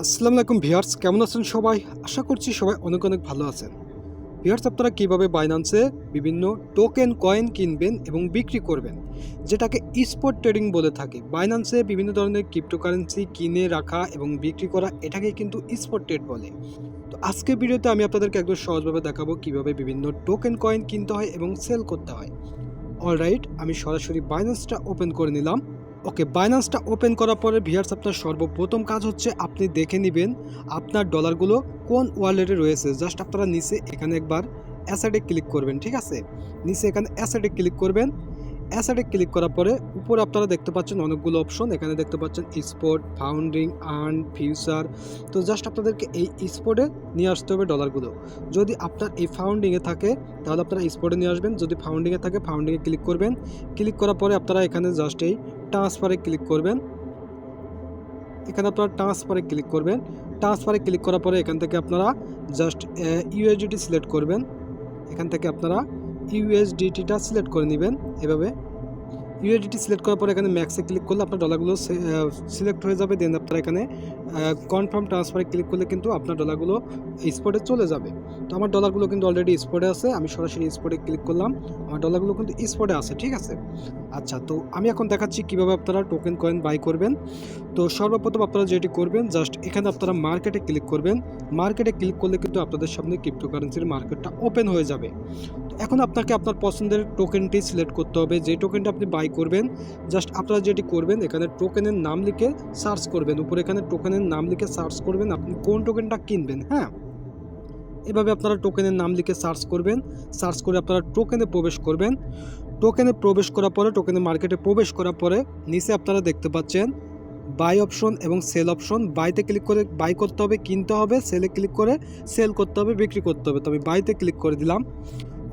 আসসালামু আলাইকুম ভিউয়ার্স, কেমন আছেন সবাই? আশা করছি সবাই অনেক অনেক ভালো আছেন। ভিউয়ার্স, আপনারা কিভাবে বাইন্যান্সে বিভিন্ন টোকেন কয়েন কিনবেন এবং বিক্রি করবেন, যেটাকে স্পট ট্রেডিং বলে থাকে। বাইন্যান্সে বিভিন্ন ধরনের ক্রিপ্টোকারেন্সি কিনে রাখা এবং বিক্রি করা, এটাকে কিন্তু স্পট ট্রেড বলে। তো আজকের ভিডিওতে আমি আপনাদেরকে একদম সহজভাবে দেখাবো কিভাবে বিভিন্ন টোকেন কয়েন কিনতে হয় এবং সেল করতে হয়। অলরাইট, আমি সরাসরি বাইন্যান্সটা ওপেন করে নিলাম। ওকে, বাইন্যান্সটা ওপেন করার পরে ভিউয়ার্স, আপনার সর্বপ্রথম কাজ হচ্ছে আপনি দেখে নেবেন আপনার ডলারগুলো কোন ওয়ালেটে রয়েছে। জাস্ট আপনারা নিচে এখানে একবার অ্যাসেটে ক্লিক করবেন, ঠিক আছে? নিচে এখানে অ্যাসেটে ক্লিক করবেন। অ্যাসেটে ক্লিক করার পরে উপরে আপনারা দেখতে পাচ্ছেন অনেকগুলো অপশন। এখানে দেখতে পাচ্ছেন স্পট, ফাউন্ডিং, আর্ন, ফিউচার। তো জাস্ট আপনাদেরকে এই স্পটে নিয়ে আসতে হবে ডলারগুলো। যদি আপনার এই ফাউন্ডিংয়ে থাকে তাহলে আপনারা স্পটে নিয়ে আসবেন। যদি ফাউন্ডিংয়ে থাকে ফাউন্ডিংয়ে ক্লিক করবেন। ক্লিক করার পরে আপনারা এখানে জাস্ট এই ট্রান্সফারে ক্লিক করবেন। এখানে আপনারা ট্রান্সফারে ক্লিক করবেন। ট্রান্সফারে ক্লিক করার পরে এখান থেকে আপনারা জাস্ট ইউএসডিটি সিলেক্ট করবেন। এখান থেকে আপনারা ইউএসডিটিটা সিলেক্ট করে নেবেন এভাবে। ইউএসডিটি সিলেক্ট করার পরে এখানে ম্যাক্সে ক্লিক করলে আপনার ডলারগুলো সিলেক্ট হয়ে যাবে। দেন আপনারা এখানে কনফার্ম ট্রান্সফারে ক্লিক করলে কিন্তু আপনার ডলারগুলো স্পটে চলে যাবে। তো আমার ডলারগুলো কিন্তু অলরেডি স্পটে আছে। আমি সরাসরি স্পটে ক্লিক করলাম, আমার ডলারগুলো কিন্তু স্পটে আছে, ঠিক আছে? আচ্ছা, তো আমি এখন দেখাচ্ছি কীভাবে আপনারা টোকেন কয়েন বাই করবেন। তো সর্বপ্রথম আপনারা যেটি করবেন, জাস্ট এখানে আপনারা মার্কেটে ক্লিক করবেন। মার্কেটে ক্লিক করলে কিন্তু আপনাদের সামনে ক্রিপ্টোকারেন্সির মার্কেটটা ওপেন হয়ে যাবে। এখন আপনাকে আপনার পছন্দের টোকেনটি সিলেক্ট করতে হবে, যে টোকেনটা আপনি বাই করবেন। জাস্ট আপনারা যেটি করবেন, এখানে টোকেনের নাম লিখে সার্চ করবেন। উপরে এখানে টোকেনের নাম লিখে সার্চ করবেন আপনি কোন টোকেনটা কিনবেন। হ্যাঁ, এভাবে আপনারা টোকেনের নাম লিখে সার্চ করবেন। সার্চ করে আপনারা টোকেনে প্রবেশ করবেন। টোকেনে প্রবেশ করার পরে, টোকেনের মার্কেটে প্রবেশ করার পরে নিচে আপনারা দেখতে পাচ্ছেন বাই অপশন এবং সেল অপশন। বাইতে ক্লিক করে বাই করতে হবে, কিনতে হবে। সেলে ক্লিক করে সেল করতে হবে, বিক্রি করতে হবে। তো আমি বাইতে ক্লিক করে দিলাম।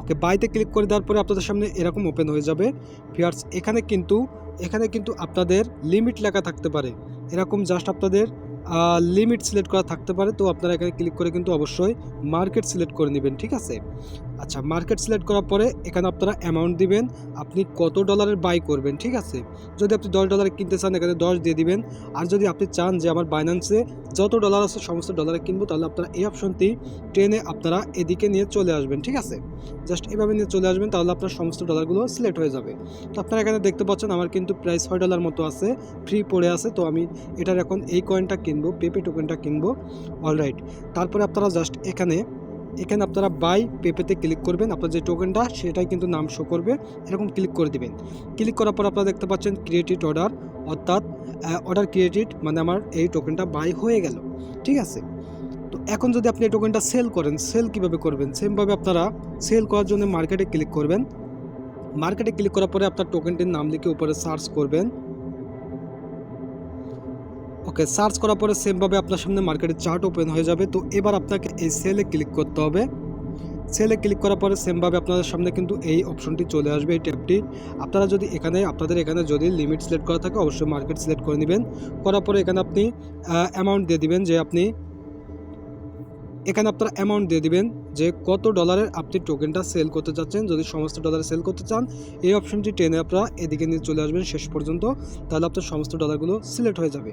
ওকে, বাইতে ক্লিক করে দেওয়ার পরে আপনাদের সামনে এরকম ওপেন হয়ে যাবে। ভিউয়ার্স, এখানে কিন্তু আপনাদের লিমিট লেখা থাকতে পারে এরকম। জাস্ট আপনাদের লিমিট সিলেক্ট করা থাকতে পারে। তো আপনারা এখানে ক্লিক করে কিন্তু অবশ্যই মার্কেট সিলেক্ট করে নেবেন, ঠিক আছে? আচ্ছা, মার্কেট সিলেক্ট করার পরে এখানে আপনারা অ্যামাউন্ট দিবেন, আপনি কত ডলারের বাই করবেন, ঠিক আছে? যদি আপনি $10 কিনতে চান এখানে 10 দিয়ে দিবেন। আর যদি আপনি চান যে আমার বাইন্যান্সে যত ডলার আছে সমস্ত ডলারে কিনবো, তাহলে আপনারা এই অপশনটি টেনে আপনারা এদিকে নিয়ে চলে আসবেন, ঠিক আছে? জাস্ট এভাবে নিয়ে চলে আসবেন, তাহলে আপনার সমস্ত ডলারগুলো সিলেক্ট হয়ে যাবে। তো আপনারা এখানে দেখতে পাচ্ছেন আমার কিন্তু প্রায় $6 মতো আছে, ফ্রি পড়ে আছে। তো আমি এটার এখন এই কয়েনটা কিনবো, পেপে টোকেনটা কিনবো। অলরাইট, তারপরে আপনারা জাস্ট এখানে আপনারা বাই পেপেতে ক্লিক করবেন। আপনার যে টোকেনটা সেটাই কিন্তু নাম শো করবে, এরকম ক্লিক করে দিবেন। ক্লিক করার পর আপনারা দেখতে পাচ্ছেন ক্রিয়েটেড অর্ডার, অর্থাৎ অর্ডার ক্রিয়েটেড, মানে আমার এই টোকেনটা বাই হয়ে গেল, ঠিক আছে? তো এখন যদি আপনি এই টোকেনটা সেল করেন, সেল কিভাবে করবেন? সেমভাবে আপনারা সেল করার জন্য মার্কেটে ক্লিক করবেন। মার্কেটে ক্লিক করার পরে আপনার টোকেনটির নাম লিখে উপরে সার্চ করবেন। ওকে, সার্চ করার পরে সেমভাবে আপনার সামনে মার্কেটের চার্ট ওপেন হয়ে যাবে। তো এবার আপনাকে এই সেলে ক্লিক করতে হবে। সেলে ক্লিক করার পরে সেমভাবে আপনাদের সামনে কিন্তু এই অপশনটি চলে আসবে, এই ট্যাবটি। আপনারা যদি আপনাদের এখানে যদি লিমিট সিলেক্ট করা থাকে অবশ্যই মার্কেট সিলেক্ট করে নেবেন। করার পরে এখানে আপনি অ্যামাউন্ট দিয়ে দিবেন, যে আপনি এখানে আপনারা অ্যামাউন্ট দিয়ে দিবেন যে কত ডলারের আপনি টোকেনটা সেল করতে চাচ্ছেন। যদি সমস্ত ডলারে সেল করতে চান এই অপশনটি টেনে আপনারা এদিকে নিয়ে চলে আসবেন শেষ পর্যন্ত, তাহলে আপনার সমস্ত ডলারগুলো সিলেক্ট হয়ে যাবে।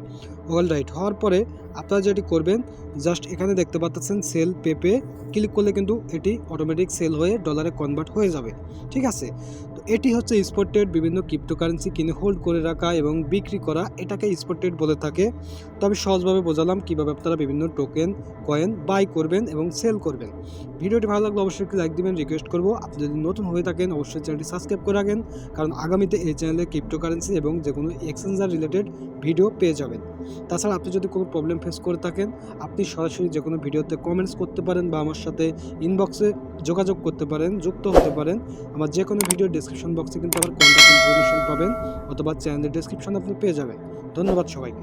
অলরাইট, হওয়ার পরে আপনারা যেটি করবেন, জাস্ট এখানে দেখতে পাচ্ছেন সেল পেপে ক্লিক করলে কিন্তু এটি অটোমেটিক সেল হয়ে ডলারে কনভার্ট হয়ে যাবে, ঠিক আছে? তো এটি হচ্ছে স্পট ট্রেড। বিভিন্ন ক্রিপ্টোকারেন্সি কিনে হোল্ড করে রাখা এবং বিক্রি করা, এটাকে স্পট ট্রেড বলে থাকে। তো আমি সহজভাবে বোঝালাম কীভাবে আপনারা বিভিন্ন টোকেন কয়েন বাই করবেন এবং সেল করবেন। ভিডিওটি ভালো লাগলে অবশ্যই একটি লাইক দিবেন, রিকোয়েস্ট করবো। আপনি যদি নতুন হয়ে থাকেন অবশ্যই চ্যানেলটি সাবস্ক্রাইব করে রাখেন, কারণ আগামীতে এই চ্যানেলে ক্রিপ্টোকারেন্সি এবং যে কোনো এক্সচেঞ্জার রিলেটেড ভিডিও পেয়ে যাবেন। তাছাড়া আপনি যদি কোনো প্রবলেম ফেস করে থাকেন আপনি সরাসরি যে কোনো ভিডিওতে কমেন্টস করতে পারেন বা আমার সাথে ইনবক্সে যোগাযোগ করতে পারেন, যুক্ত হতে পারেন। আমার যে কোনো ভিডিও ডিসক্রিপশন বক্সে কিন্তু আমার কন্ট্যাক্ট ইনফরমেশন পাবেন, অথবা চ্যানেলের ডিসক্রিপশন আপনি পেয়ে যাবেন। ধন্যবাদ সবাইকে।